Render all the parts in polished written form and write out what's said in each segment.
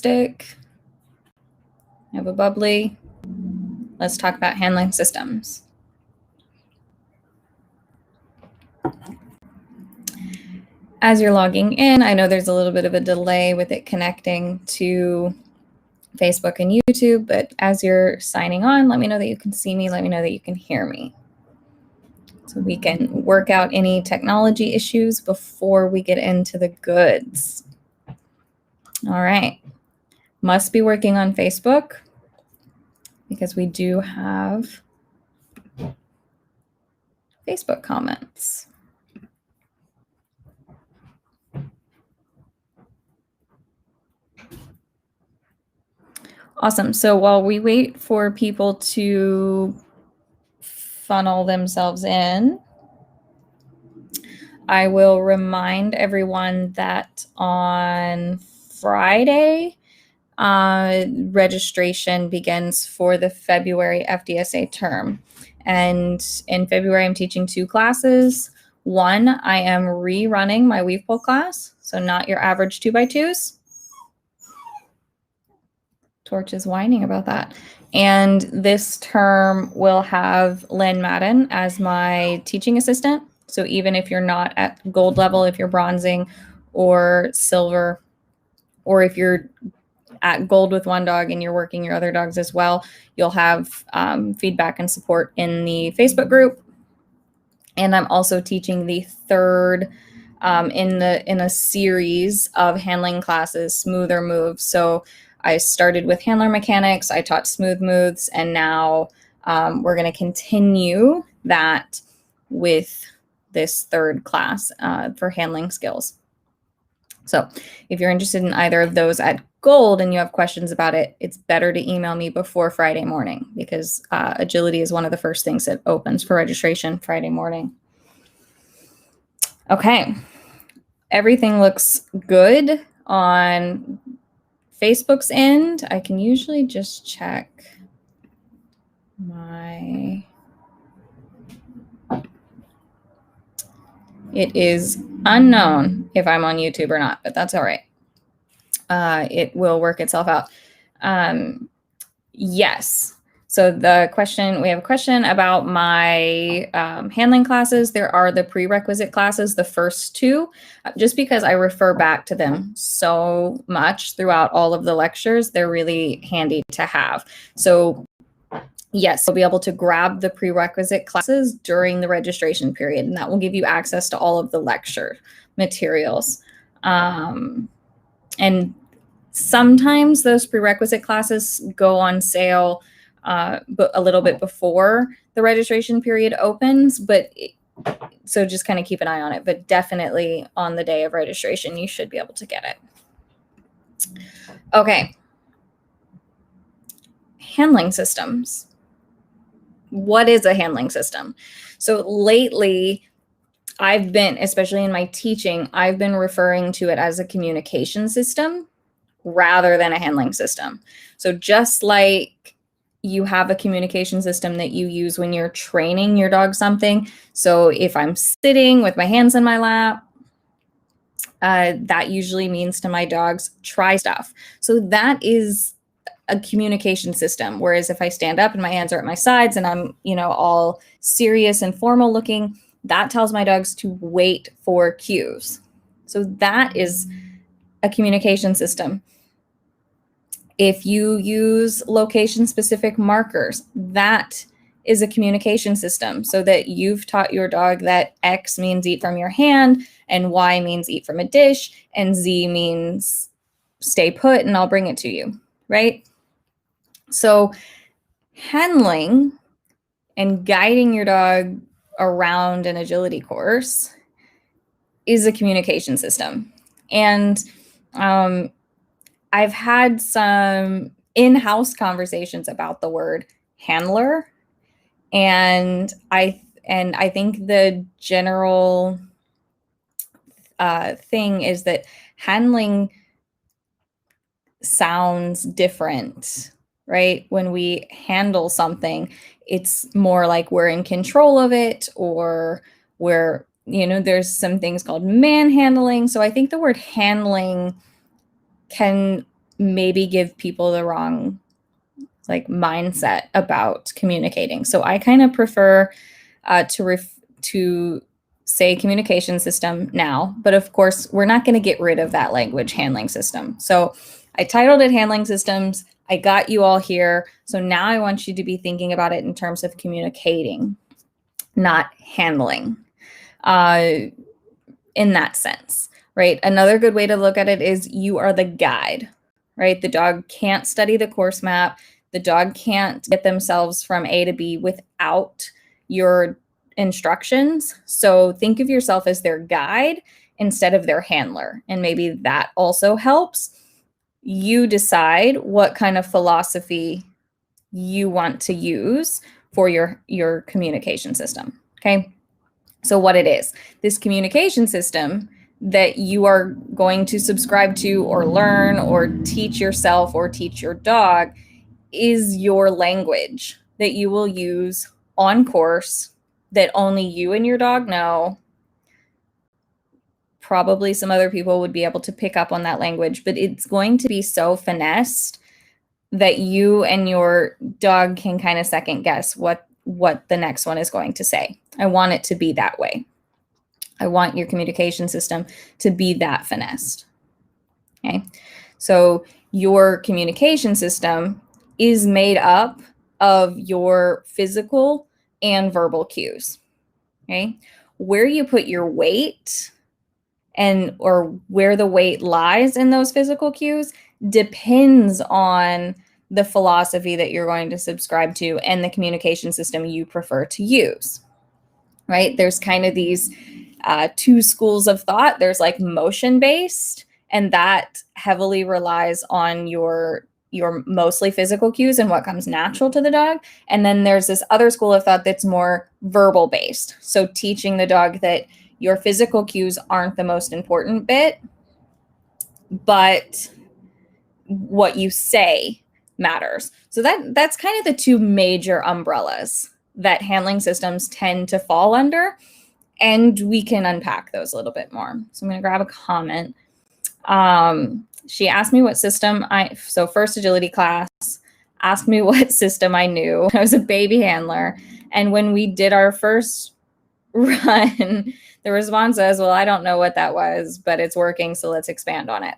Stick. I have a bubbly. Let's talk about handling systems. As you're logging in, I know there's a little bit of a delay with it connecting to Facebook and YouTube, but as you're signing on, let me know that you can see me. Let me know that you can hear me. So we can work out any technology issues before we get into the goods. All right. Must be working on Facebook because we do have Facebook comments. Awesome. So while we wait for people to funnel themselves in, I will remind everyone that on Friday, registration begins for the February FDSA term. And in February, I'm teaching 2 classes. One, I am rerunning my weave pull class, so not your average 2x2s. Torch is whining about that. And this term will have Lynn Madden as my teaching assistant. So even if you're not at gold level, if you're bronzing or silver, or if you're at gold with one dog and you're working your other dogs as well, you'll have feedback and support in the Facebook group. And I'm also teaching the third in a series of handling classes, Smoother Moves. So I started with handler mechanics, I taught smooth moves, and now we're going to continue that with this third class for handling skills. So if you're interested in either of those at gold and you have questions about it, it's better to email me before Friday morning because agility is one of the first things that opens for registration Friday morning. Okay, everything looks good on Facebook's end. I can usually just check my... It is unknown if I'm on YouTube or not, but that's all right. It will work itself out. Yes. So we have a question about my handling classes. There are the prerequisite classes, the first 2, just because I refer back to them so much throughout all of the lectures, they're really handy to have. So yes, you'll be able to grab the prerequisite classes during the registration period, and that will give you access to all of the lecture materials. And sometimes those prerequisite classes go on sale but a little bit before the registration period opens, so just kind of keep an eye on it, but definitely on the day of registration, you should be able to get it. Okay. Handling systems. What is a handling system? So lately, I've been, especially in my teaching, I've been referring to it as a communication system rather than a handling system. So just like you have a communication system that you use when you're training your dog something. So if I'm sitting with my hands in my lap, that usually means to my dogs, try stuff. So that is a communication system. Whereas if I stand up and my hands are at my sides and I'm, all serious and formal looking, that tells my dogs to wait for cues. So that is a communication system. If you use location-specific markers, that is a communication system so that you've taught your dog that X means eat from your hand and Y means eat from a dish and Z means stay put and I'll bring it to you, right? So handling and guiding your dog around an agility course is a communication system. And I've had some in-house conversations about the word handler, and I think the general thing is that handling sounds different, right? When we handle something, it's more like we're in control of it, or we're, there's some things called manhandling. So I think the word handling can maybe give people the wrong like mindset about communicating. So I kind of prefer to say communication system now, but of course we're not going to get rid of that language handling system. So I titled it handling systems. I got you all here. So now I want you to be thinking about it in terms of communicating, not handling, in that sense, right? Another good way to look at it is you are the guide, right? The dog can't study the course map. The dog can't get themselves from A to B without your instructions. So think of yourself as their guide instead of their handler. And maybe that also helps. You decide what kind of philosophy you want to use for your communication system. Okay. So what it is, this communication system that you are going to subscribe to or learn or teach yourself or teach your dog is your language that you will use on course that only you and your dog know. Probably some other people would be able to pick up on that language, but it's going to be so finessed that you and your dog can kind of second guess what the next one is going to say. I want it to be that way. I want your communication system to be that finessed. Okay. So your communication system is made up of your physical and verbal cues. Okay. Where you put your weight and or where the weight lies in those physical cues depends on the philosophy that you're going to subscribe to and the communication system you prefer to use. Right? There's kind of these two schools of thought. There's like motion-based, and that heavily relies on your mostly physical cues and what comes natural to the dog. And then there's this other school of thought that's more verbal-based. So teaching the dog that your physical cues aren't the most important bit, but what you say matters. So that's kind of the two major umbrellas that handling systems tend to fall under. And we can unpack those a little bit more. So I'm going to grab a comment. She asked me what system so first agility class, asked me what system I knew. I was a baby handler. And when we did our first run, the response was, well, I don't know what that was, but it's working. So let's expand on it.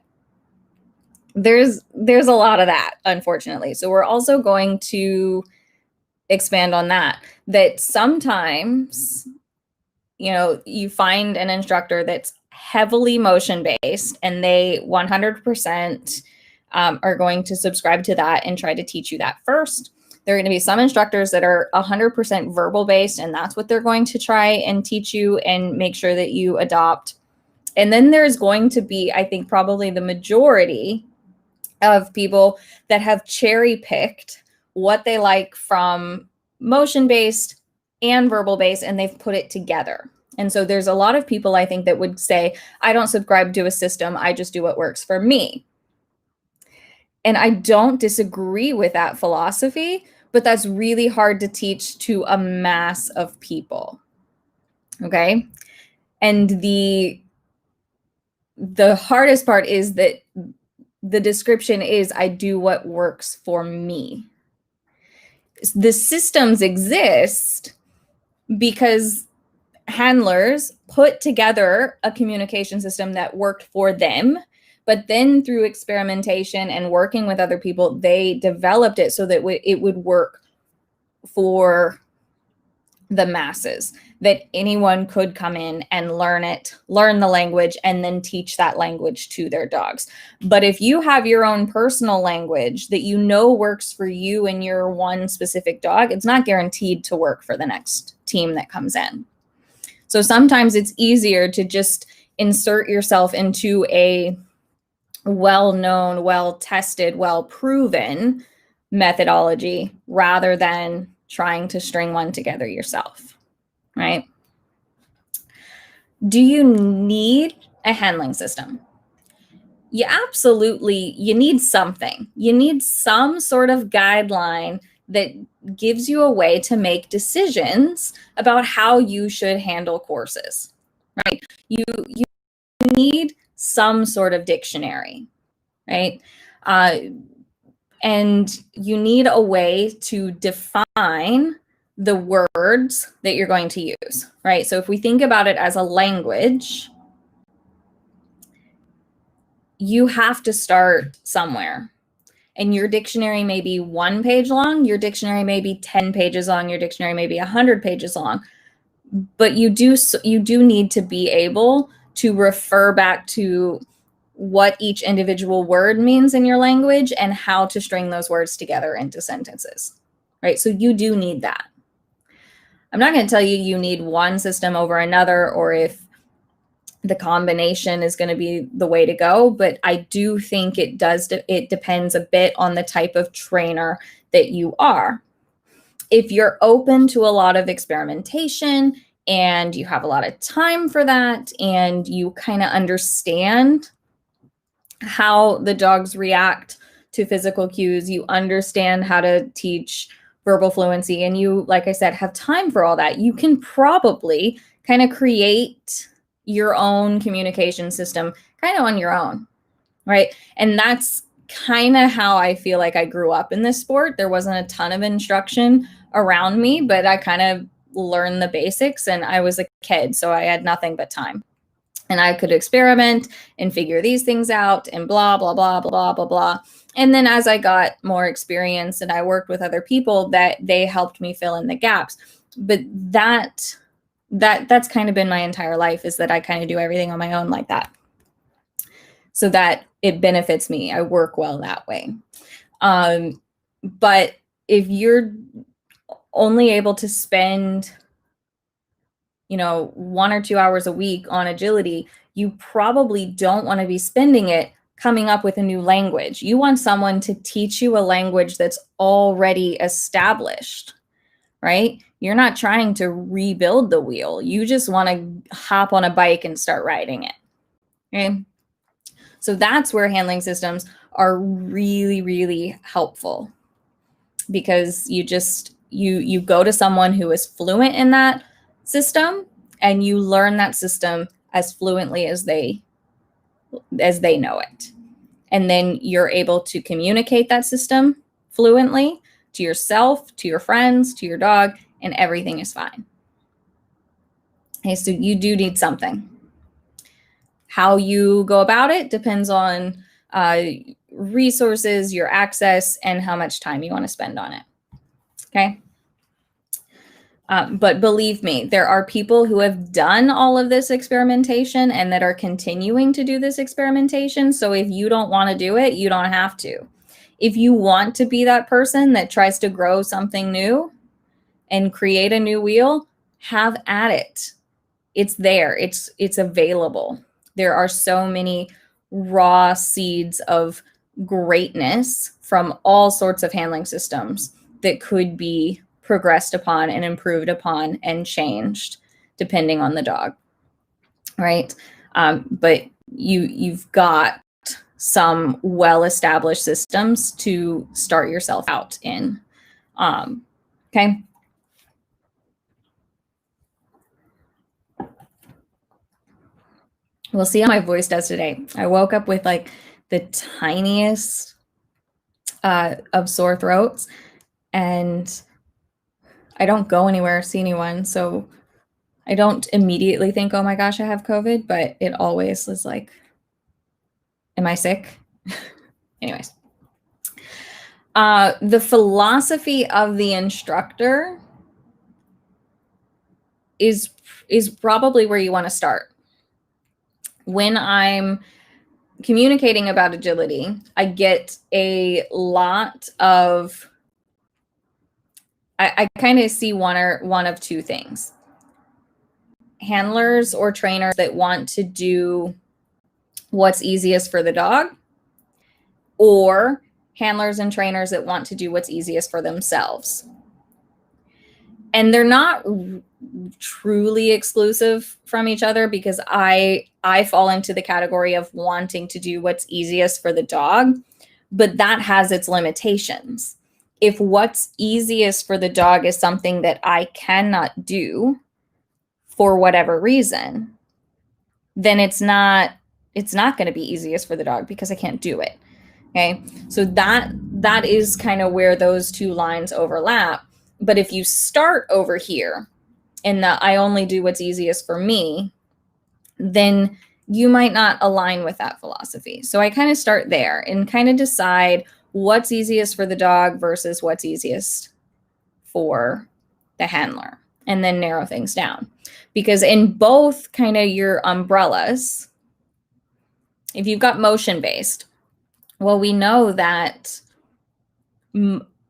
There's a lot of that, unfortunately. So we're also going to expand on that sometimes, you find an instructor that's heavily motion-based and they 100% are going to subscribe to that and try to teach you that first. There are going to be some instructors that are 100% verbal-based, and that's what they're going to try and teach you and make sure that you adopt. And then there's going to be, I think, probably the majority of people that have cherry-picked what they like from motion-based and verbal-based, and they've put it together. And so there's a lot of people, I think, that would say, I don't subscribe to a system, I just do what works for me. And I don't disagree with that philosophy, but that's really hard to teach to a mass of people. Okay? And the hardest part is that the description is, I do what works for me. The systems exist because handlers put together a communication system that worked for them, but then through experimentation and working with other people, they developed it so that it would work for the masses, that anyone could come in and learn the language, and then teach that language to their dogs. But if you have your own personal language that works for you and your one specific dog, it's not guaranteed to work for the next team that comes in. So sometimes it's easier to just insert yourself into a well-known, well-tested, well-proven methodology rather than trying to string one together yourself, right? Do you need a handling system? You need something. You need some sort of guideline that gives you a way to make decisions about how you should handle courses, right? You need some sort of dictionary, right? And you need a way to define the words that you're going to use, right? So if we think about it as a language, you have to start somewhere. And your dictionary may be 1 page long, your dictionary may be 10 pages long, your dictionary may be 100 pages long. But you do need to be able to refer back to what each individual word means in your language and how to string those words together into sentences, right? So you do need that. I'm not going to tell you you need one system over another or if the combination is going to be the way to go, but I do think it depends a bit on the type of trainer that you are. If you're open to a lot of experimentation and you have a lot of time for that and you kind of understand how the dogs react to physical cues, you understand how to teach verbal fluency, and you, like I said, have time for all that, you can probably kind of create your own communication system kind of on your own, right? And that's kind of how I feel like I grew up in this sport. There wasn't a ton of instruction around me, but I kind of learned the basics, and I was a kid, so I had nothing but time. And I could experiment and figure these things out and blah, blah, blah, blah, blah, blah. And then as I got more experience and I worked with other people, that they helped me fill in the gaps. But that's kind of been my entire life, is that I kind of do everything on my own like that, so that it benefits me. I work well that way. But if you're only able to spend 1 or 2 hours a week on agility, you probably don't want to be spending it coming up with a new language. You want someone to teach you a language that's already established, right? You're not trying to rebuild the wheel. You just want to hop on a bike and start riding it, okay? So that's where handling systems are really, really helpful, because you go to someone who is fluent in that system and you learn that system as fluently as they know it. And then you're able to communicate that system fluently to yourself, to your friends, to your dog, and everything is fine. Okay, so you do need something. How you go about it depends on resources, your access, and how much time you want to spend on it. Okay. But believe me, there are people who have done all of this experimentation and that are continuing to do this experimentation. So if you don't want to do it, you don't have to. If you want to be that person that tries to grow something new and create a new wheel, have at it. It's there. It's available. There are so many raw seeds of greatness from all sorts of handling systems that could be progressed upon and improved upon and changed depending on the dog, right? But you've got some well-established systems to start yourself out in. Okay. We'll see how my voice does today. I woke up with like the tiniest of sore throats, and I don't go anywhere, see anyone, so I don't immediately think, oh my gosh, I have COVID, but it always is like, am I sick? Anyways. The philosophy of the instructor is probably where you want to start. When I'm communicating about agility, I get a lot of, I kind of see one of two things. Handlers or trainers that want to do what's easiest for the dog, or handlers and trainers that want to do what's easiest for themselves. And they're not truly exclusive from each other, because I fall into the category of wanting to do what's easiest for the dog, but that has its limitations. If what's easiest for the dog is something that I cannot do for whatever reason, then it's not going to be easiest for the dog because I can't do it. Okay, so that is kind of where those two lines overlap. But if you start over here in the I only do what's easiest for me, then you might not align with that philosophy. So I kind of start there and kind of decide what's easiest for the dog versus what's easiest for the handler, and then narrow things down. Because in both kind of your umbrellas, if you've got motion-based, well, we know that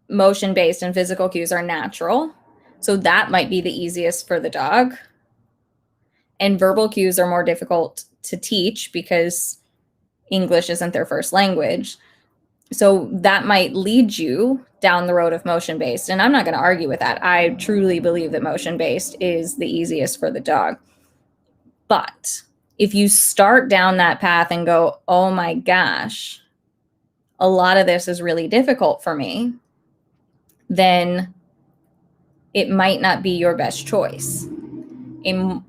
motion-based and physical cues are natural. So that might be the easiest for the dog. And verbal cues are more difficult to teach because English isn't their first language. So that might lead you down the road of motion-based. And I'm not going to argue with that. I truly believe that motion-based is the easiest for the dog. But if you start down that path and go, oh my gosh, a lot of this is really difficult for me, then it might not be your best choice. A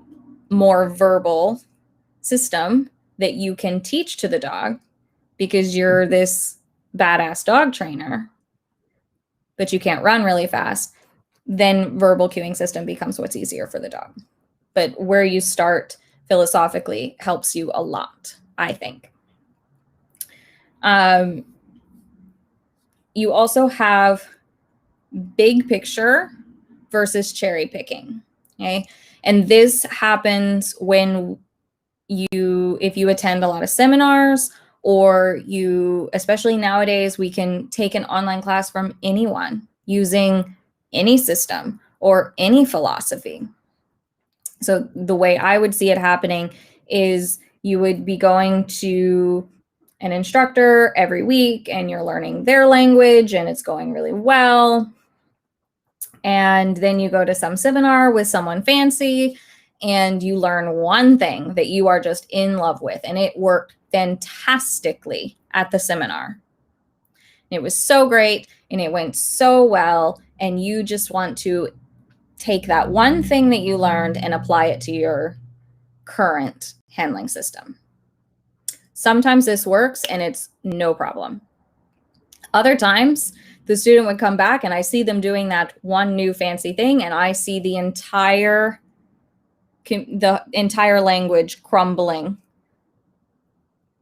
more verbal system that you can teach to the dog because you're this badass dog trainer, but you can't run really fast, then verbal cueing system becomes what's easier for the dog. But where you start philosophically helps you a lot, I think. You also have big picture versus cherry picking, okay? And this happens when if you attend a lot of seminars, or you, especially nowadays, we can take an online class from anyone using any system or any philosophy. So the way I would see it happening is you would be going to an instructor every week and you're learning their language and it's going really well. And then you go to some seminar with someone fancy and you learn one thing that you are just in love with, and it worked fantastically at the seminar. It was so great and it went so well, and you just want to take that one thing that you learned and apply it to your current handling system. Sometimes this works and it's no problem. Other times, the student would come back and I see them doing that one new fancy thing, and I see the entire language crumbling,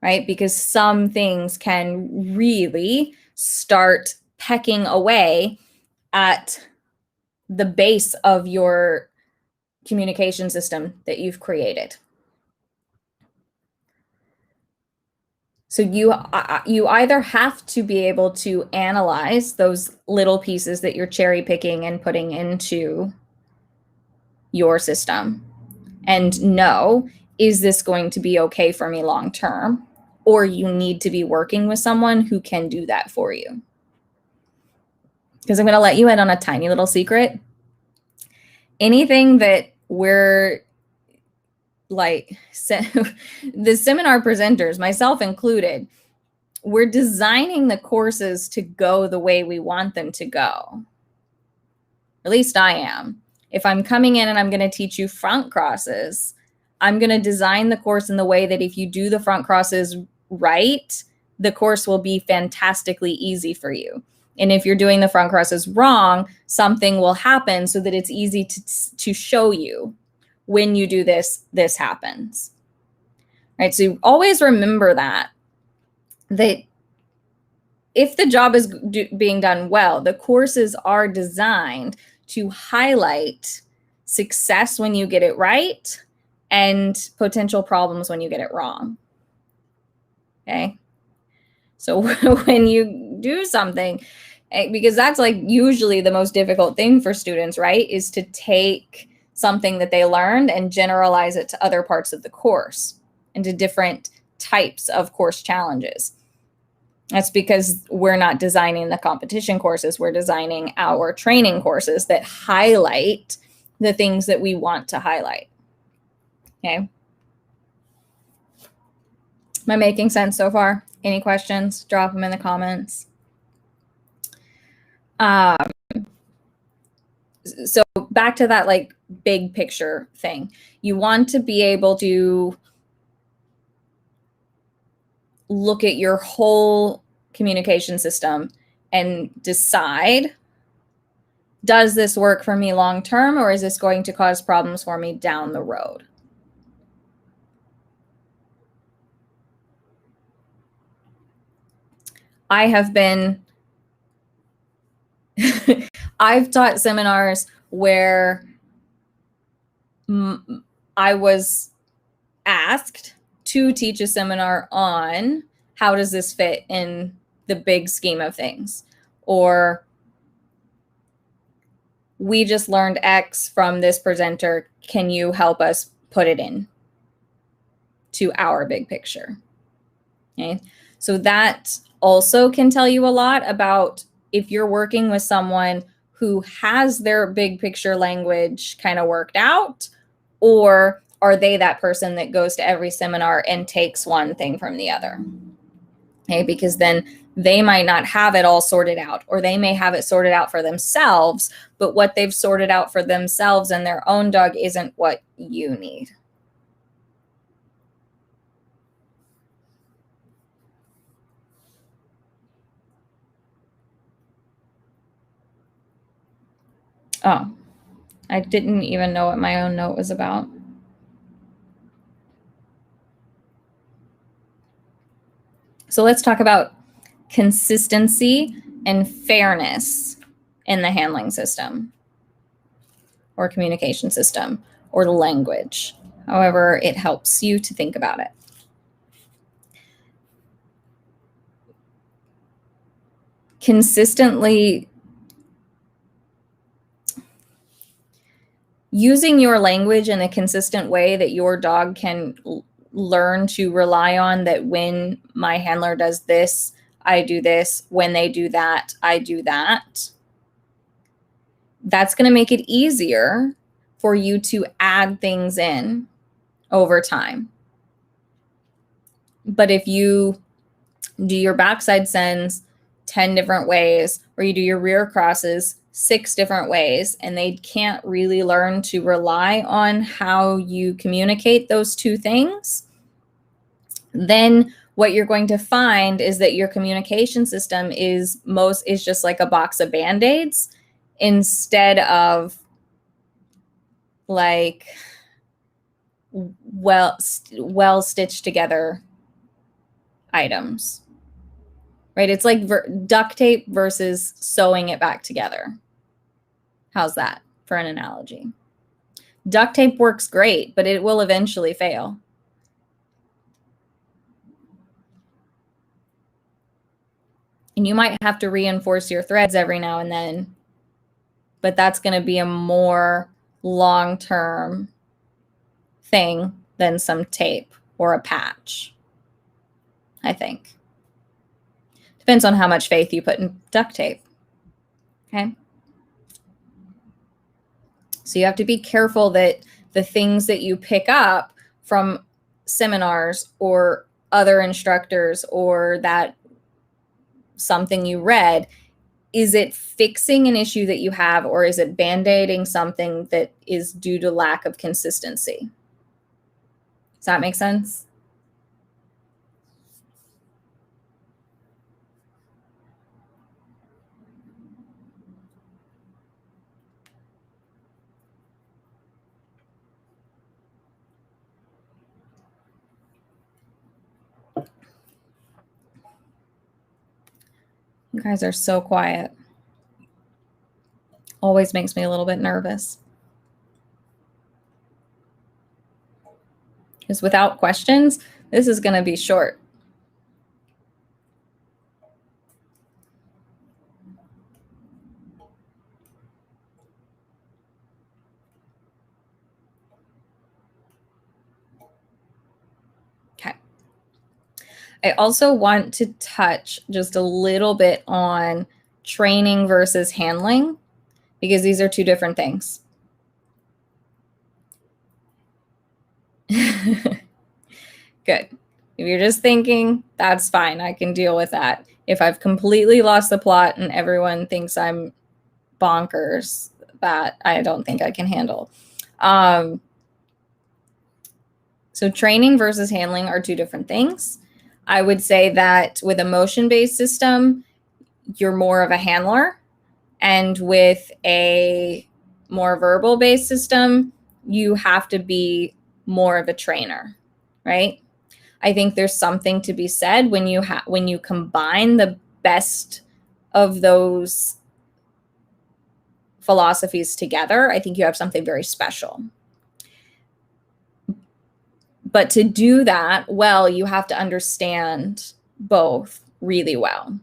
right? Because some things can really start pecking away at the base of your communication system that you've created. So you either have to be able to analyze those little pieces that you're cherry picking and putting into your system and know, is this going to be okay for me long term? Or you need to be working with someone who can do that for you. Because I'm going to let you in on a tiny little secret. Anything that we're like, the seminar presenters, myself included, we're designing the courses to go the way we want them to go. At least I am. If I'm coming in and I'm going to teach you front crosses, I'm going to design the course in the way that if you do the front crosses right, the course will be fantastically easy for you. And if you're doing the front crosses wrong, something will happen so that it's easy to show you. When you do this, this happens, right? So you always remember that if the job is being done well, the courses are designed to highlight success when you get it right and potential problems when you get it wrong, okay? So when you do something, because that's like usually the most difficult thing for students, right? Is to take something that they learned and generalize it to other parts of the course and to different types of course challenges. That's because we're not designing the competition courses. We're designing our training courses that highlight the things that we want to highlight. Okay. Am I making sense so far? Any questions? Drop them in the comments. So back to that like big picture thing. You want to be able to look at your whole communication system and decide, does this work for me long term, or is this going to cause problems for me down the road? I have been, I've taught seminars where I was asked to teach a seminar on how does this fit in the big scheme of things, or we just learned X from this presenter. Can you help us put it in to our big picture? Okay. So that also can tell you a lot about if you're working with someone who has their big picture language kind of worked out, or are they that person that goes to every seminar and takes one thing from the other? Okay, because then they might not have it all sorted out, or they may have it sorted out for themselves, but what they've sorted out for themselves and their own dog isn't what you need. Oh, I didn't even know what my own note was about. So let's talk about consistency and fairness in the handling system or communication system or language, however it helps you to think about it. Consistently using your language in a consistent way that your dog can learn to rely on, that when my handler does this, I do this. When they do that, I do that. That's going to make it easier for you to add things in over time. But if you do your backside sends 10 different ways, or you do your rear crosses 6 different ways, and they can't really learn to rely on how you communicate those two things, then what you're going to find is that your communication system is just like a box of Band-Aids instead of like well stitched together items, right? It's like duct tape versus sewing it back together. How's that for an analogy? Duct tape works great, but it will eventually fail. And you might have to reinforce your threads every now and then, but that's going to be a more long-term thing than some tape or a patch, I think. Depends on how much faith you put in duct tape. Okay. So you have to be careful that the things that you pick up from seminars or other instructors, or that something you read, is it fixing an issue that you have, or is it band-aiding something that is due to lack of consistency? Does that make sense? You guys are so quiet. Always makes me a little bit nervous. Because without questions, this is going to be short. Okay. I also want to touch just a little bit on training versus handling, because these are two different things. Good. If you're just thinking, that's fine. I can deal with that. If I've completely lost the plot and everyone thinks I'm bonkers, that I don't think I can handle. So training versus handling are two different things. I would say that with a motion-based system, you're more of a handler. And with a more verbal-based system, you have to be more of a trainer, right? I think there's something to be said when you combine the best of those philosophies together. I think you have something very special. But to do that well, you have to understand both really well.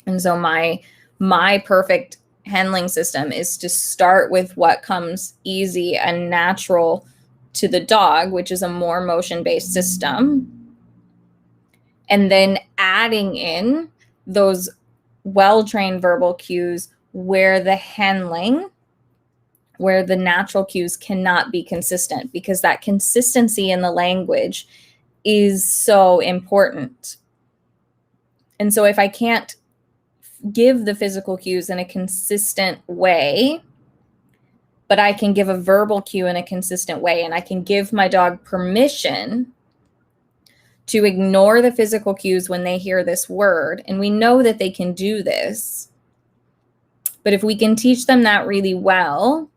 And so my perfect handling system is to start with what comes easy and natural to the dog, which is a more motion-based system, and then adding in those well-trained verbal cues where the handling, where the natural cues cannot be consistent, because that consistency in the language is so important. And so if I can't give the physical cues in a consistent way, but I can give a verbal cue in a consistent way, and I can give my dog permission to ignore the physical cues when they hear this word. And we know that they can do this. But if we can teach them that really well,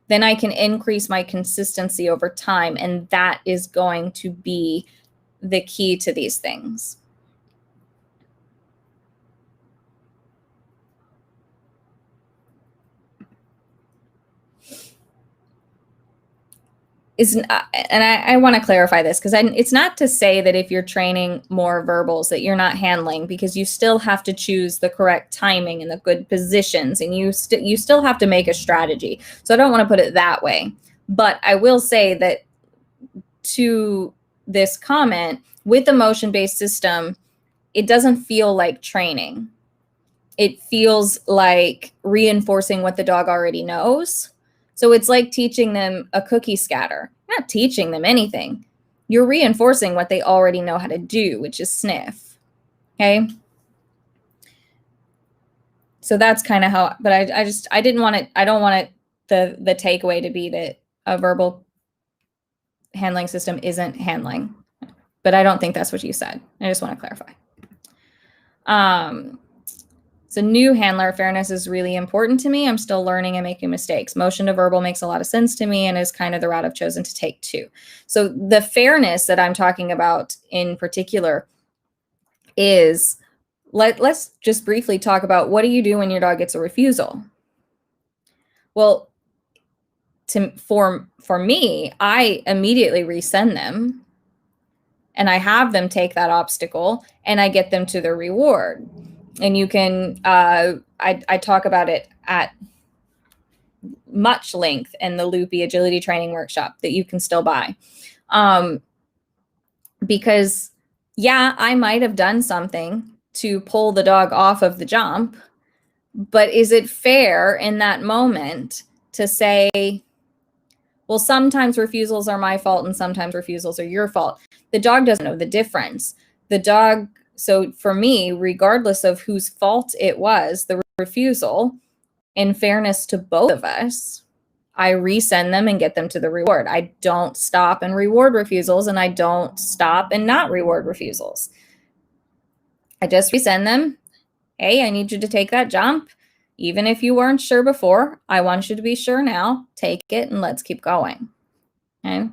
then I can increase my consistency over time. And that is going to be the key to these things. I want to clarify this, because it's not to say that if you're training more verbals that you're not handling, because you still have to choose the correct timing and the good positions, and you still have to make a strategy. So I don't want to put it that way. But I will say that to this comment, with the motion-based system, it doesn't feel like training. It feels like reinforcing what the dog already knows. So it's like teaching them a cookie scatter. You're not teaching them anything. You're reinforcing what they already know how to do, which is sniff. Okay. So that's kind of how, but I didn't want it. I don't want it, the takeaway to be that a verbal handling system isn't handling, but I don't think that's what you said. I just want to clarify. So new handler fairness is really important to me. I'm still learning and making mistakes. Motion to verbal makes a lot of sense to me and is kind of the route I've chosen to take too. So the fairness that I'm talking about in particular is, let's just briefly talk about, what do you do when your dog gets a refusal? Well, for me, I immediately resend them, and I have them take that obstacle, and I get them to the reward. And you can, I talk about it at much length in the Loopy Agility Training Workshop that you can still buy. Because, yeah, I might have done something to pull the dog off of the jump, but is it fair in that moment to say, well, sometimes refusals are my fault and sometimes refusals are your fault? The dog doesn't know the difference. The dog, so for me, regardless of whose fault it was, the refusal, in fairness to both of us, I resend them and get them to the reward. I don't stop and reward refusals, and I don't stop and not reward refusals. I just resend them. Hey, I need you to take that jump. Even if you weren't sure before, I want you to be sure now. Take it and let's keep going. Okay.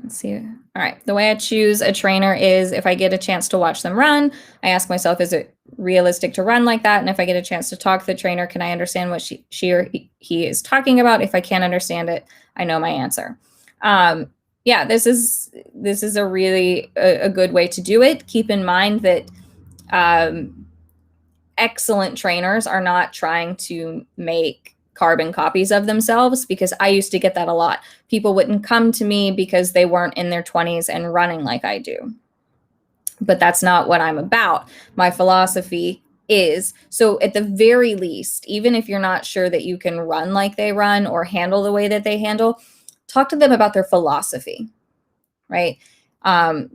Let's see. All right. The way I choose a trainer is, if I get a chance to watch them run, I ask myself, is it realistic to run like that? And if I get a chance to talk to the trainer, can I understand what she or he is talking about? If I can't understand it, I know my answer. Yeah, this is a really a good way to do it. Keep in mind that excellent trainers are not trying to make carbon copies of themselves, because I used to get that a lot. People wouldn't come to me because they weren't in their 20s and running like I do. But that's not what I'm about. My philosophy is, so at the very least, even if you're not sure that you can run like they run or handle the way that they handle, talk to them about their philosophy, right?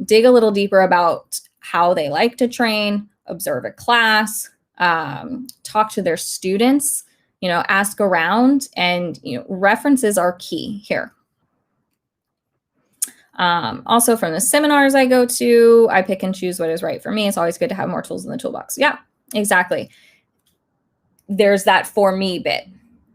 Dig a little deeper about how they like to train, observe a class, talk to their students, ask around, and references are key here. Also from the seminars I go to, I pick and choose what is right for me. It's always good to have more tools in the toolbox. Yeah, exactly. There's that for me bit.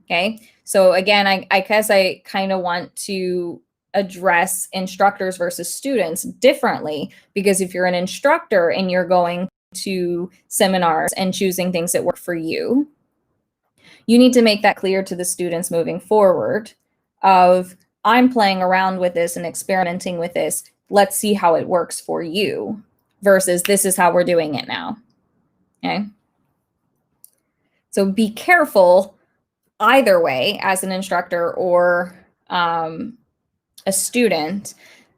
Okay. So again, I guess I kind of want to address instructors versus students differently, because if you're an instructor and you're going to seminars and choosing things that work for you, you need to make that clear to the students moving forward of, I'm playing around with this and experimenting with this. Let's see how it works for you versus this is how we're doing it now. Okay. So be careful either way as an instructor or a student,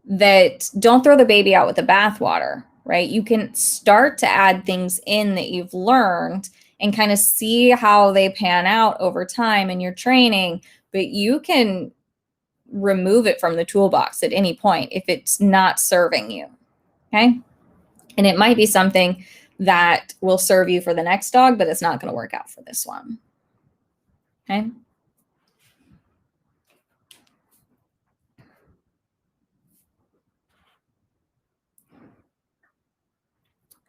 that don't throw the baby out with the bathwater, right? You can start to add things in that you've learned and kind of see how they pan out over time in your training, but you can remove it from the toolbox at any point if it's not serving you, okay? And it might be something that will serve you for the next dog, but it's not going to work out for this one, okay?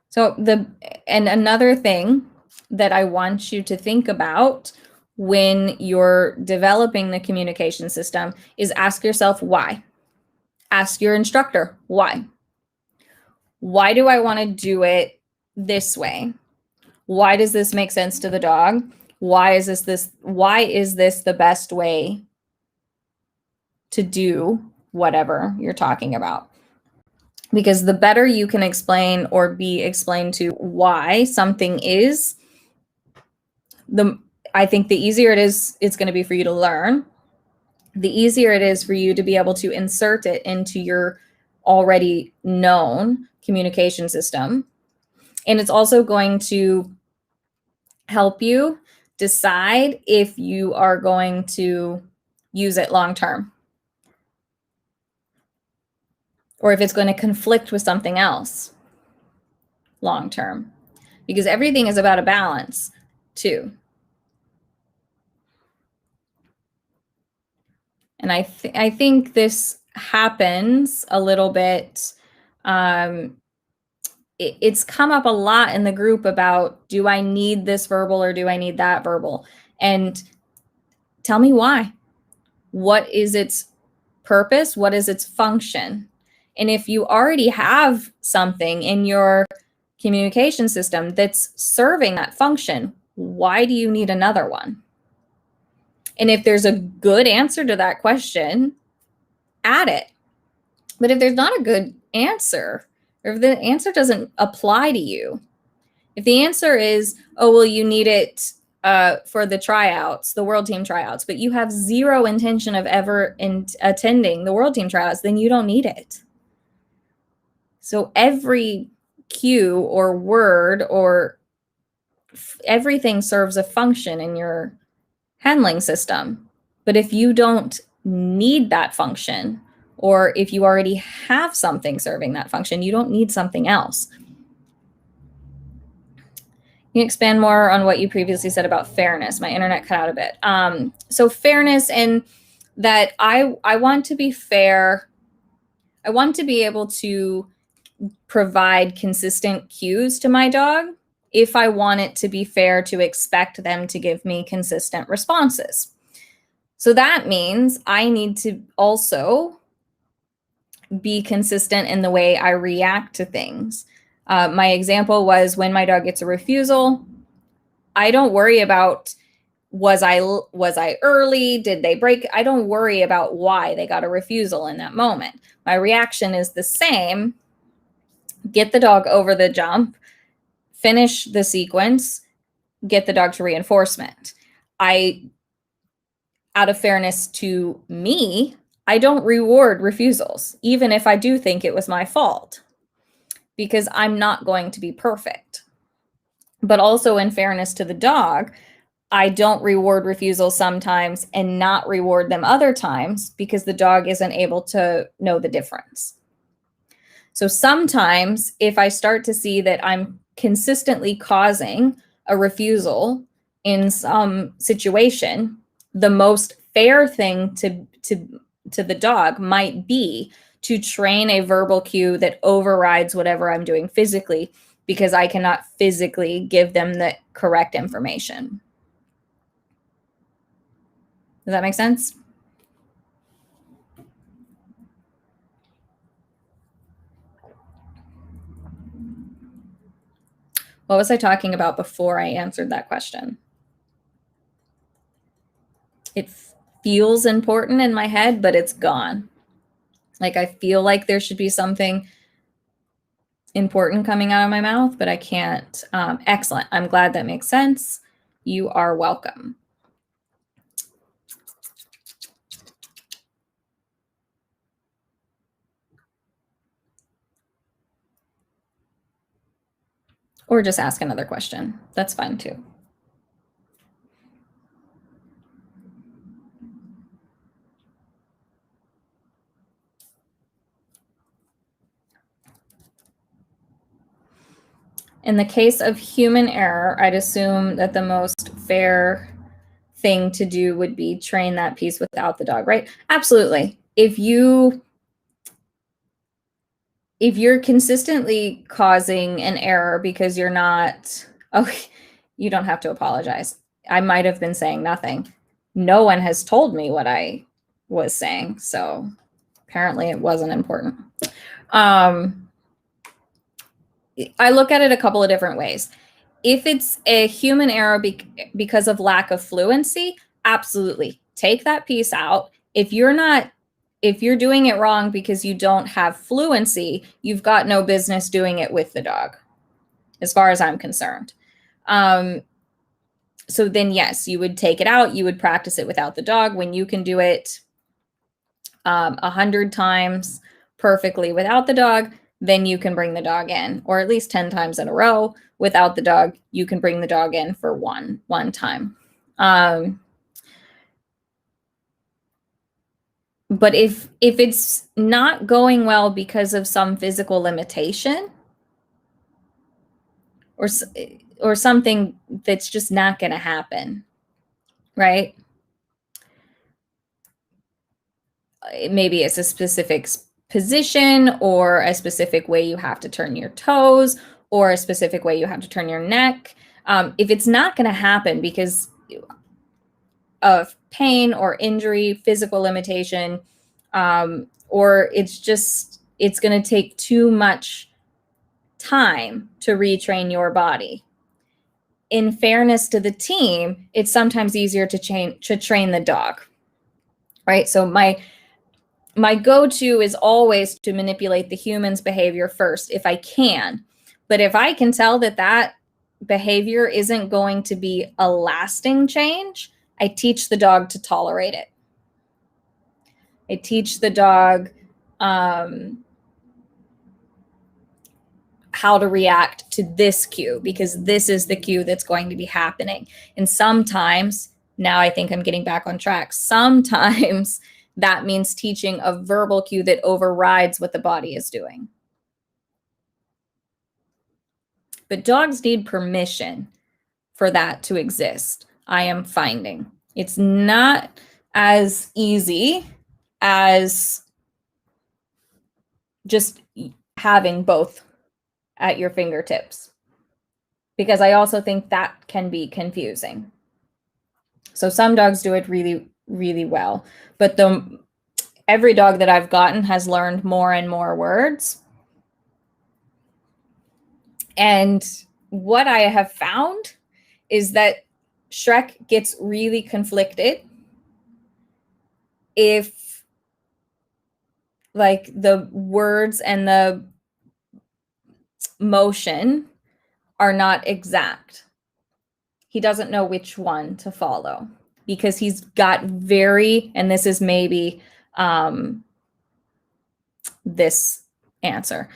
So another thing that I want you to think about when you're developing the communication system is ask yourself why. Ask your instructor why. Why do I want to do it this way? Why does this make sense to the dog? Why is this the best way to do whatever you're talking about? Because the better you can explain or be explained to why something is, I think the easier it's going to be for you to learn. The easier it is for you to be able to insert it into your already known communication system. And it's also going to help you decide if you are going to use it long term, or if it's going to conflict with something else long term, because everything is about a balance too. And I think this happens a little bit. It's come up a lot in the group about, do I need this verbal or do I need that verbal? And tell me why. What is its purpose? What is its function? And if you already have something in your communication system that's serving that function, why do you need another one? And if there's a good answer to that question, add it. But if there's not a good answer, or if the answer doesn't apply to you, if the answer is, oh, well, you need it for the tryouts, the world team tryouts, but you have zero intention of ever attending the world team tryouts, then you don't need it. So every cue or word or everything serves a function in your handling system. But if you don't need that function, or if you already have something serving that function, you don't need something else. Can you expand more on what you previously said about fairness? My internet cut out a bit. So fairness, and that I want to be fair. I want to be able to provide consistent cues to my dog if I want it to be fair to expect them to give me consistent responses. So that means I need to also be consistent in the way I react to things. My example was, when my dog gets a refusal, I don't worry about, was I early? Did they break? I don't worry about why they got a refusal in that moment. My reaction is the same. Get the dog over the jump, finish the sequence, get the dog to reinforcement. Out of fairness to me, I don't reward refusals, even if I do think it was my fault, because I'm not going to be perfect. But also in fairness to the dog, I don't reward refusals sometimes and not reward them other times, because the dog isn't able to know the difference. So sometimes if I start to see that I'm consistently causing a refusal in some situation, the most fair thing to the dog might be to train a verbal cue that overrides whatever I'm doing physically, because I cannot physically give them the correct information. Does that make sense? What was I talking about before I answered that question? It feels important in my head, but it's gone. Like, I feel like there should be something important coming out of my mouth, but I can't. Excellent. I'm glad that makes sense. You are welcome. Or just ask another question. That's fine too. In the case of human error, I'd assume that the most fair thing to do would be train that piece without the dog, right? Absolutely. If you're consistently causing an error because you're not, oh, you don't have to apologize. I might have been saying nothing. No one has told me what I was saying, so apparently it wasn't important. I look at it a couple of different ways. If it's a human error because of lack of fluency, absolutely take that piece out. If you're doing it wrong because you don't have fluency, you've got no business doing it with the dog, as far as I'm concerned. So then, yes, you would take it out. You would practice it without the dog. When you can do it 100 times perfectly without the dog, then you can bring the dog in, or at least 10 times in a row without the dog. You can bring the dog in for one time. But if it's not going well because of some physical limitation or something that's just not going to happen, right? Maybe it's a specific position or a specific way you have to turn your toes or a specific way you have to turn your neck. If it's not going to happen because of pain or injury, physical limitation, or it's going to take too much time to retrain your body. In fairness to the team, it's sometimes easier to train the dog, right? So my go-to is always to manipulate the human's behavior first if I can. But if I can tell that behavior isn't going to be a lasting change, I teach the dog to tolerate it. I teach the dog how to react to this cue, because this is the cue that's going to be happening. And sometimes, now I think I'm getting back on track, sometimes that means teaching a verbal cue that overrides what the body is doing. But dogs need permission for that to exist, I am finding. It's not as easy as just having both at your fingertips, because I also think that can be confusing. So some dogs do it really, really well, but every dog that I've gotten has learned more and more words. And what I have found is that Shrek gets really conflicted if like the words and the motion are not exact. He doesn't know which one to follow because he's got and this is maybe this answer.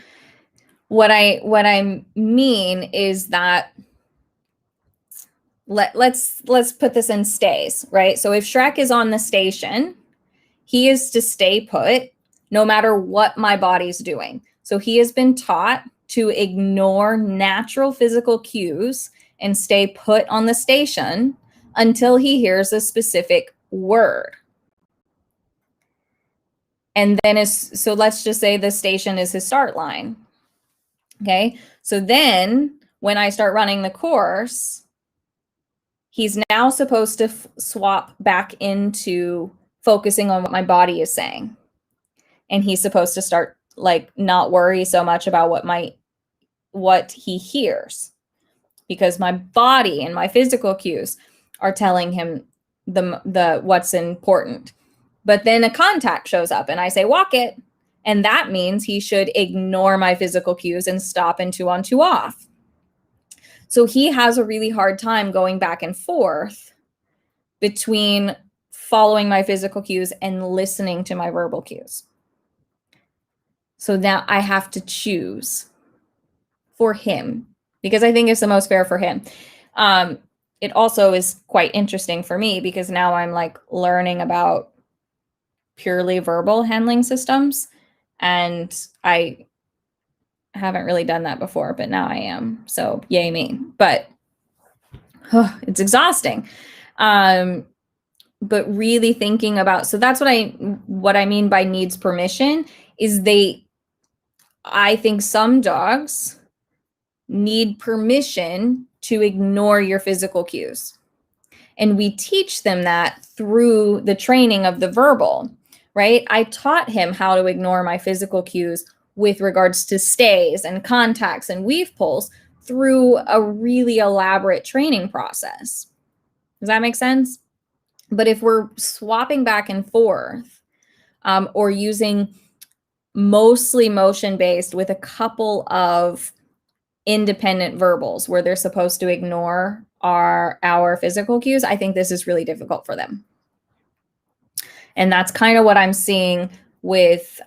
What I mean is that let's put this in stays, right? So if Shrek is on the station, he is to stay put no matter what my body's doing. So he has been taught to ignore natural physical cues and stay put on the station until he hears a specific word. And then so let's just say the station is his start line. Okay. So then when I start running the course, he's now supposed to swap back into focusing on what my body is saying. And he's supposed to start like not worry so much about what he hears, because my body and my physical cues are telling him the what's important. But then a contact shows up and I say, walk it. And that means he should ignore my physical cues and stop in 2 on 2 off. So he has a really hard time going back and forth between following my physical cues and listening to my verbal cues. So now I have to choose for him, because I think it's the most fair for him. It also is quite interesting for me because now I'm like learning about purely verbal handling systems, and I haven't really done that before, but now I am. So yay me. But it's exhausting. But really thinking about, so that's what I mean by needs permission is I think some dogs need permission to ignore your physical cues. And we teach them that through the training of the verbal, right? I taught him how to ignore my physical cues with regards to stays and contacts and weave pulls through a really elaborate training process. Does that make sense? But if we're swapping back and forth, or using mostly motion-based with a couple of independent verbals where they're supposed to ignore our physical cues, I think this is really difficult for them. And that's kind of what I'm seeing with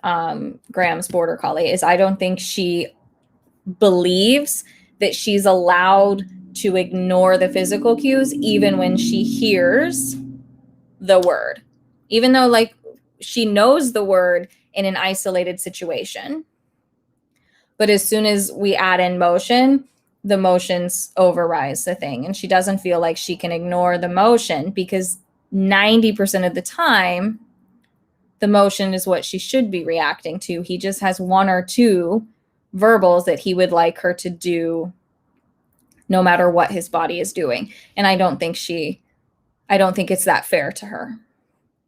Graham's Border Collie, is I don't think she believes that she's allowed to ignore the physical cues even when she hears the word, even though like she knows the word in an isolated situation. But as soon as we add in motion, the motions overrise the thing. And she doesn't feel like she can ignore the motion because 90% of the time, the motion is what she should be reacting to. He just has 1 or 2 verbals that he would like her to do no matter what his body is doing. And I don't think it's that fair to her.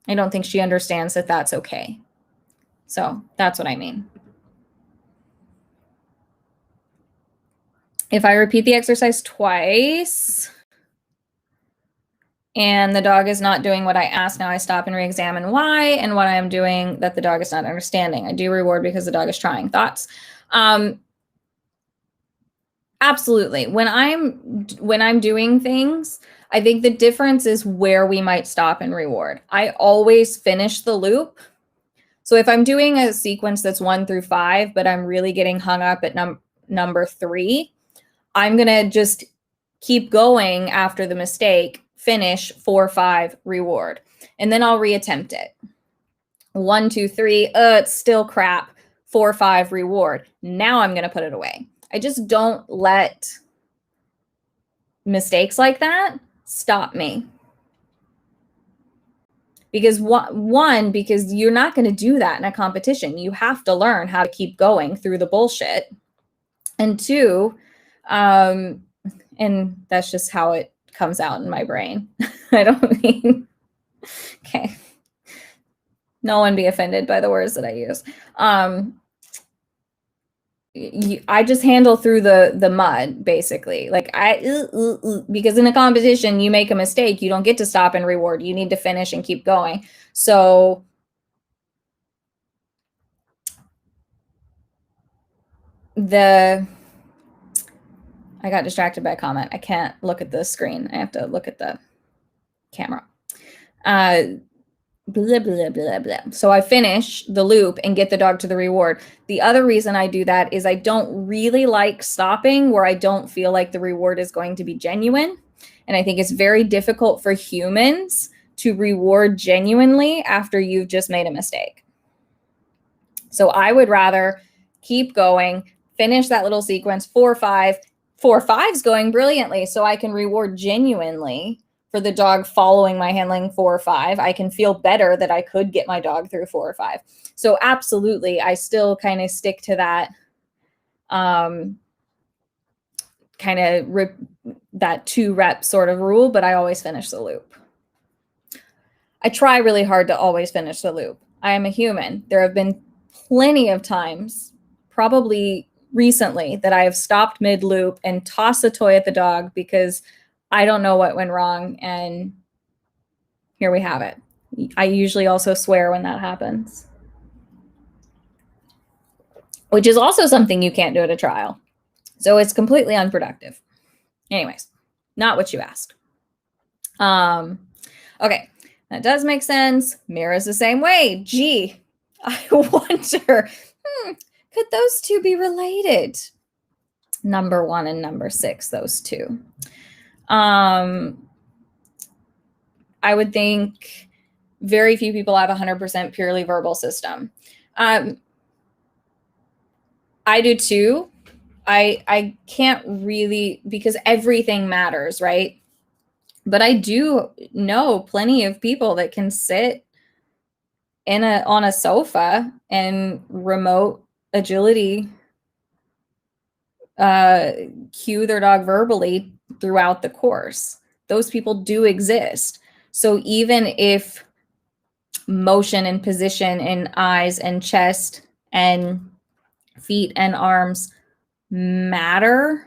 I don't think she understands that that's okay. So that's what I mean. If I repeat the exercise twice and the dog is not doing what I asked, now I stop and re-examine why and what I am doing that the dog is not understanding. I do reward because the dog is trying. Thoughts? Absolutely. When I'm doing things, I think the difference is where we might stop and reward. I always finish the loop. So if I'm doing a sequence that's 1 through 5, but I'm really getting hung up at number 3, I'm going to just keep going after the mistake, finish 4, 5, reward. And then I'll reattempt it. 1, 2, 3, it's still crap. 4, 5, reward. Now I'm going to put it away. I just don't let mistakes like that stop me. Because because you're not going to do that in a competition. You have to learn how to keep going through the bullshit. And 2, and that's just how it comes out in my brain. I don't mean, okay. No one be offended by the words that I use. I just handle through the mud, basically. Like because in a competition, you make a mistake, you don't get to stop and reward. You need to finish and keep going. So I got distracted by a comment. I can't look at the screen. I have to look at the camera. Blah, blah, blah, blah. So I finish the loop and get the dog to the reward. The other reason I do that is I don't really like stopping where I don't feel like the reward is going to be genuine. And I think it's very difficult for humans to reward genuinely after you've just made a mistake. So I would rather keep going, finish that little sequence, 4, 5. 4, 5's going brilliantly, so I can reward genuinely for the dog following my handling 4 or 5, I can feel better that I could get my dog through 4 or 5. So absolutely, I still kind of stick to that kind of that 2 rep sort of rule, but I always finish the loop. I try really hard to always finish the loop. I am a human. There have been plenty of times, probably recently, that I have stopped mid-loop and tossed a toy at the dog because I don't know what went wrong, and here we have it. I usually also swear when that happens, which is also something you can't do at a trial. So it's completely unproductive. Anyways, not what you asked. Okay, that does make sense. Mira's the same way. Gee, I wonder, could those two be related? Number 1 and number 6, those two. I would think very few people have 100% purely verbal system. I do too. I can't really, because everything matters, right? But I do know plenty of people that can sit on a sofa and remote agility cue their dog verbally throughout the course. Those people do exist. So even if motion and position and eyes and chest and feet and arms matter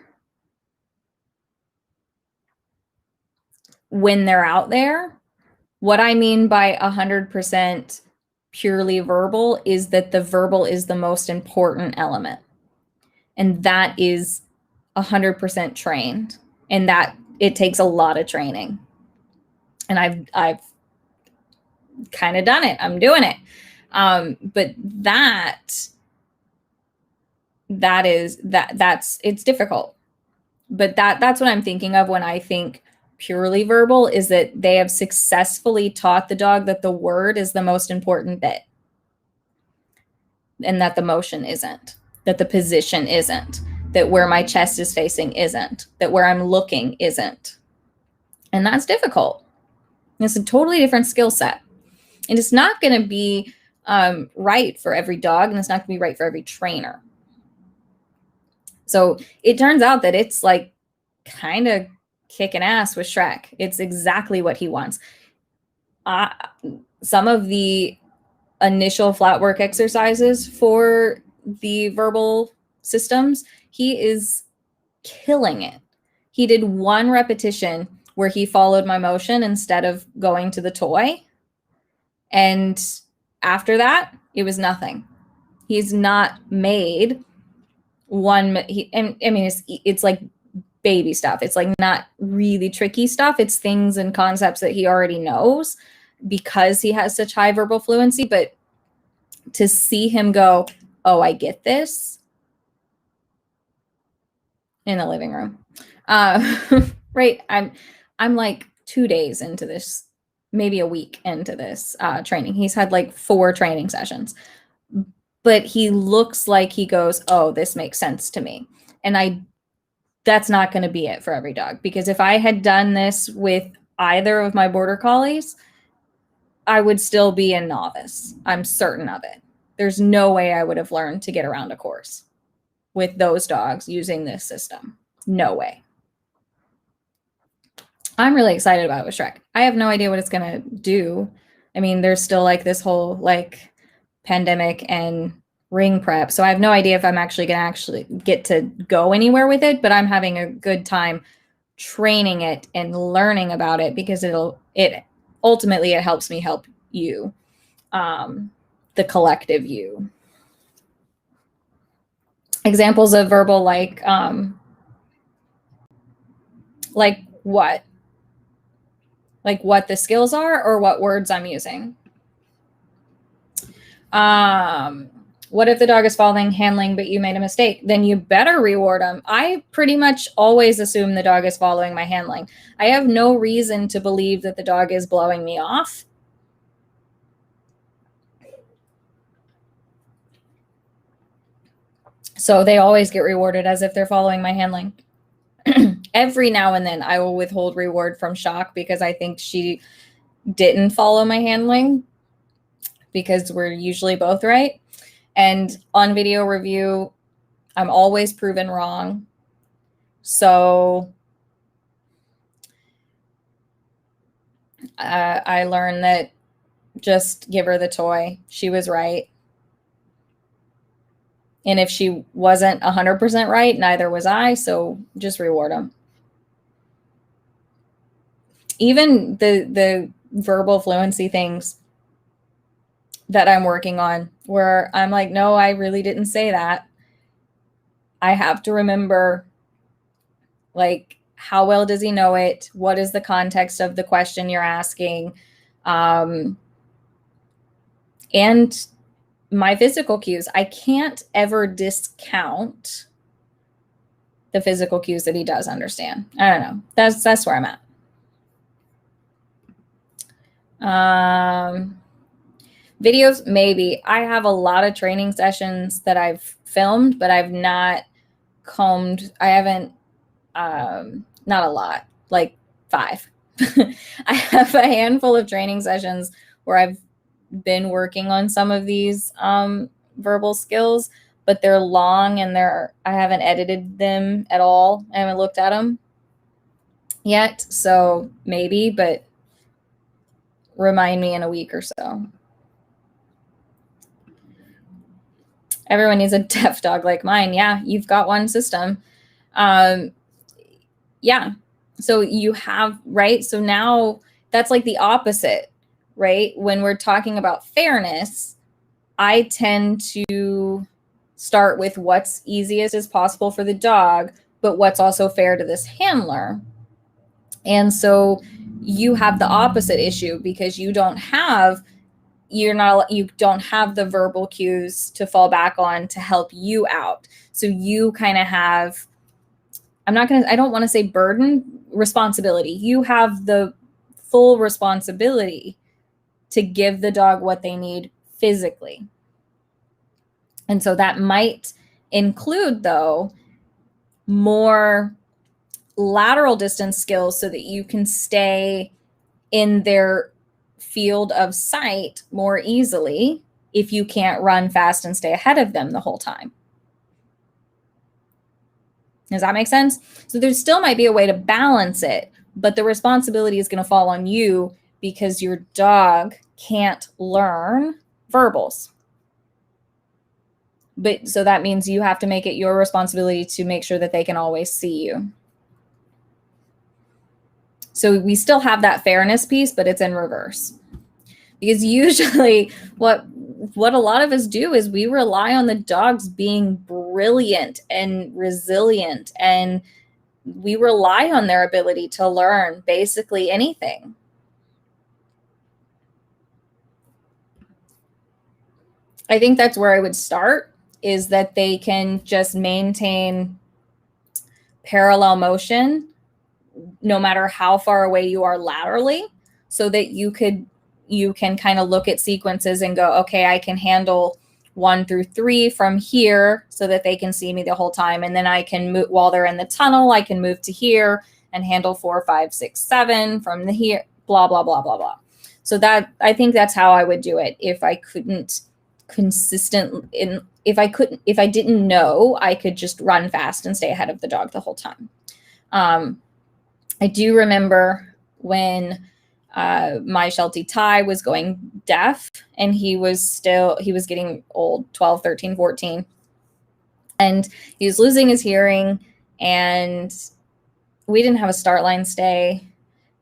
when they're out there, what I mean by 100% purely verbal is that the verbal is the most important element. And that is 100% trained. And that it takes a lot of training. And I've kind of done it. I'm doing it. But it's difficult. But that's what I'm thinking of when I think purely verbal, is that they have successfully taught the dog that the word is the most important bit, and that the motion isn't, that the position isn't, that where my chest is facing isn't, that where I'm looking isn't. And that's difficult. It's a totally different skill set. And it's not going to be right for every dog, and it's not going to be right for every trainer. So it turns out that it's like kind of kicking ass with Shrek. It's exactly what he wants. Some of the initial flat work exercises for the verbal systems, he is killing it. He did 1 repetition where he followed my motion instead of going to the toy. And after that, it was nothing. He's not made one. It's like baby stuff. It's like not really tricky stuff. It's things and concepts that he already knows because he has such high verbal fluency. But to see him go, oh, I get this, in the living room. Right. I'm like 2 days into this, maybe a week into this training. He's had like 4 training sessions, but he looks like he goes, oh, this makes sense to me. And that's not going to be it for every dog, because if I had done this with either of my border collies, I would still be a novice. I'm certain of it. There's no way I would have learned to get around a course with those dogs using this system. No way. I'm really excited about it with Shrek. I have no idea what it's going to do. I mean, there's still like this whole like pandemic and ring prep. So I have no idea if I'm actually going to get to go anywhere with it, but I'm having a good time training it and learning about it, because it ultimately helps me help you, the collective you. Examples of verbal, like what? Like what the skills are, or what words I'm using? What if the dog is following handling, but you made a mistake? Then you better reward them. I pretty much always assume the dog is following my handling. I have no reason to believe that the dog is blowing me off. So they always get rewarded as if they're following my handling. Every now and then I will withhold reward from Shock because I think she didn't follow my handling, because we're usually both right. And on video review, I'm always proven wrong. So I learned that just give her the toy. She was right. And if she wasn't 100% right, neither was I. So just reward them. Even the verbal fluency things that I'm working on, where I'm like, no, I really didn't say that. I have to remember, like, how well does he know it? What is the context of the question you're asking? And my physical cues. I can't ever discount the physical cues that he does understand. I don't know. That's where I'm at. Videos, maybe. I have a lot of training sessions that I've filmed, but I've not combed. I haven't, not a lot, like 5. I have a handful of training sessions where I've been working on some of these verbal skills, but they're long and I haven't edited them at all. I haven't looked at them yet. So maybe, but remind me in a week or so. Everyone needs a deaf dog like mine. Yeah, you've got one system. Yeah. So you have, right? So now that's like the opposite, right? When we're talking about fairness, I tend to start with what's easiest as possible for the dog, but what's also fair to this handler. And so you have the opposite issue because you don't have the verbal cues to fall back on to help you out. So you kind of have, I don't want to say burden, responsibility. You have the full responsibility to give the dog what they need physically. And so that might include, though, more lateral distance skills so that you can stay in their field of sight more easily if you can't run fast and stay ahead of them the whole time. Does that make sense? So there still might be a way to balance it, but the responsibility is going to fall on you because your dog can't learn verbals. But so that means you have to make it your responsibility to make sure that they can always see you. So we still have that fairness piece, but it's in reverse. Because usually what a lot of us do is we rely on the dogs being brilliant and resilient, and we rely on their ability to learn basically anything. I think that's where I would start, is that they can just maintain parallel motion no matter how far away you are laterally, so that you can kind of look at sequences and go, okay, I can handle 1 through 3 from here so that they can see me the whole time. And then I can move while they're in the tunnel, I can move to here and handle 4, 5, 6, 7 from the here, blah, blah, blah, blah, blah. So that, I think that's how I would do it. If I couldn't if I didn't know, I could just run fast and stay ahead of the dog the whole time. I do remember when my Sheltie Ty was going deaf, and he was getting old, 12, 13, 14. And he was losing his hearing, and we didn't have a start line stay.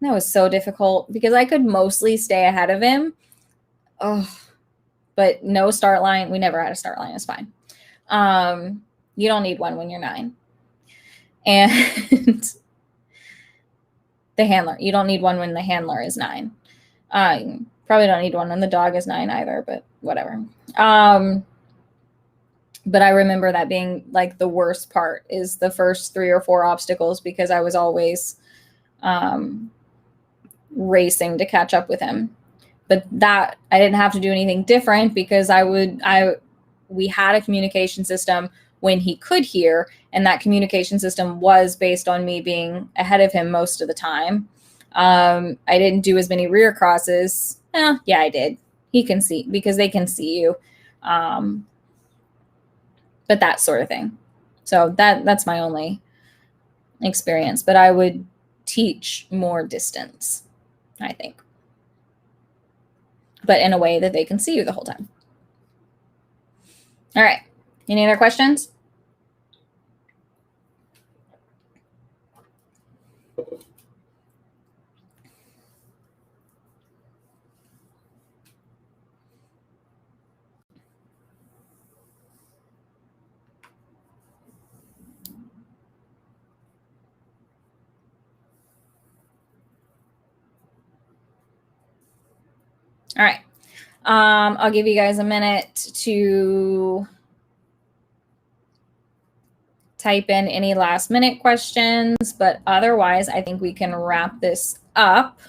And that was so difficult because I could mostly stay ahead of him. Oh, but no start line. We never had a start line. It's fine. You don't need one when you're 9. And the handler, you don't need one when the handler is 9. Probably don't need one when the dog is 9 either, but whatever. But I remember that being like the worst part, is the first 3 or 4 obstacles, because I was always racing to catch up with him. But that I didn't have to do anything different, because we had a communication system when he could hear, and that communication system was based on me being ahead of him most of the time. I didn't do as many rear crosses. Yeah, I did. He can see, because they can see you. But that sort of thing. So that's my only experience, but I would teach more distance, I think, but in a way that they can see you the whole time. All right. Any other questions? All right. I'll give you guys a minute to type in any last minute questions, but otherwise I think we can wrap this up.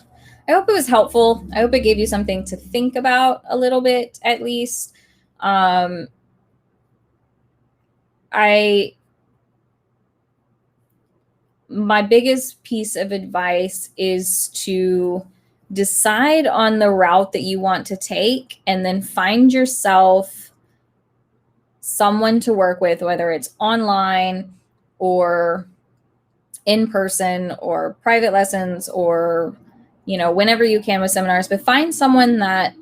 I hope it was helpful. I hope it gave you something to think about a little bit, at least. My biggest piece of advice is to decide on the route that you want to take, and then find yourself someone to work with, whether it's online or in person or private lessons, or, you know, whenever you can with seminars, but find someone that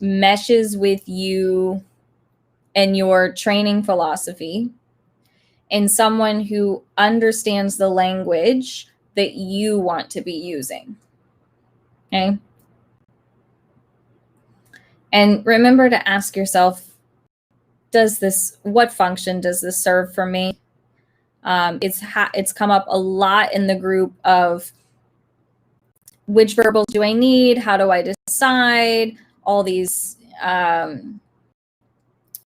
meshes with you and your training philosophy, and someone who understands the language that you want to be using. Okay. And remember to ask yourself, what function does this serve for me? It's come up a lot in the group of which verbals do I need? How do I decide? All these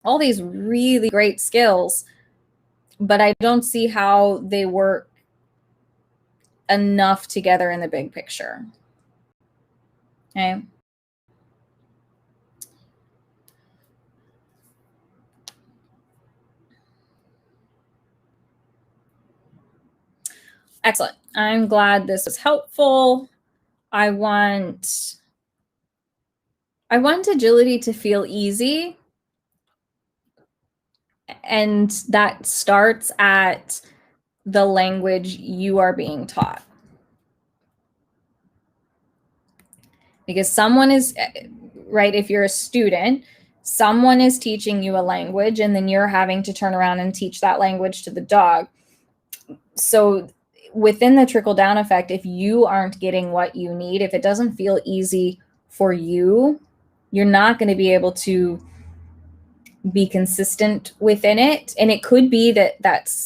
really great skills, but I don't see how they work enough together in the big picture. Okay. Excellent. I'm glad this was helpful. I want agility to feel easy. And that starts at the language you are being taught. Because someone is, right, if you're a student, someone is teaching you a language, and then you're having to turn around and teach that language to the dog. So within the trickle-down effect, if you aren't getting what you need, if it doesn't feel easy for you, you're not going to be able to be consistent within it. And it could be that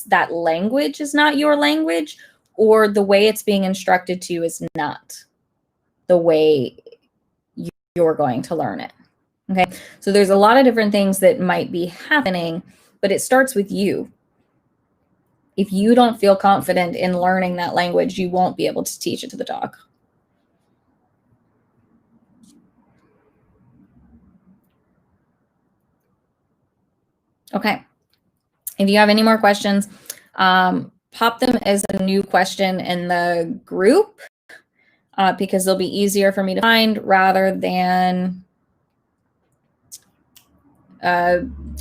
that language is not your language, or the way it's being instructed to you is not the way you're going to learn it. Okay. So there's a lot of different things that might be happening, but it starts with you. If you don't feel confident in learning that language, you won't be able to teach it to the dog. Okay. If you have any more questions, pop them as a new question in the group, because they'll be easier for me to find rather than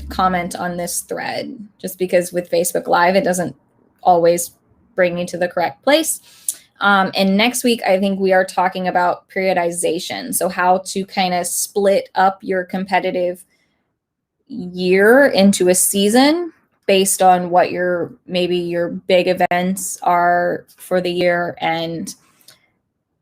comment on this thread, just because with Facebook Live, it doesn't always bring me to the correct place. And next week, I think we are talking about periodization. So how to kind of split up your competitive year into a season based on what maybe your big events are for the year, and,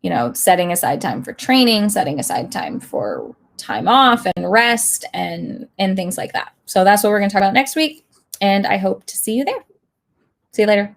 you know, setting aside time for training, setting aside time for time off and rest and things like that. So that's what we're going to talk about next week. And I hope to see you there. See you later.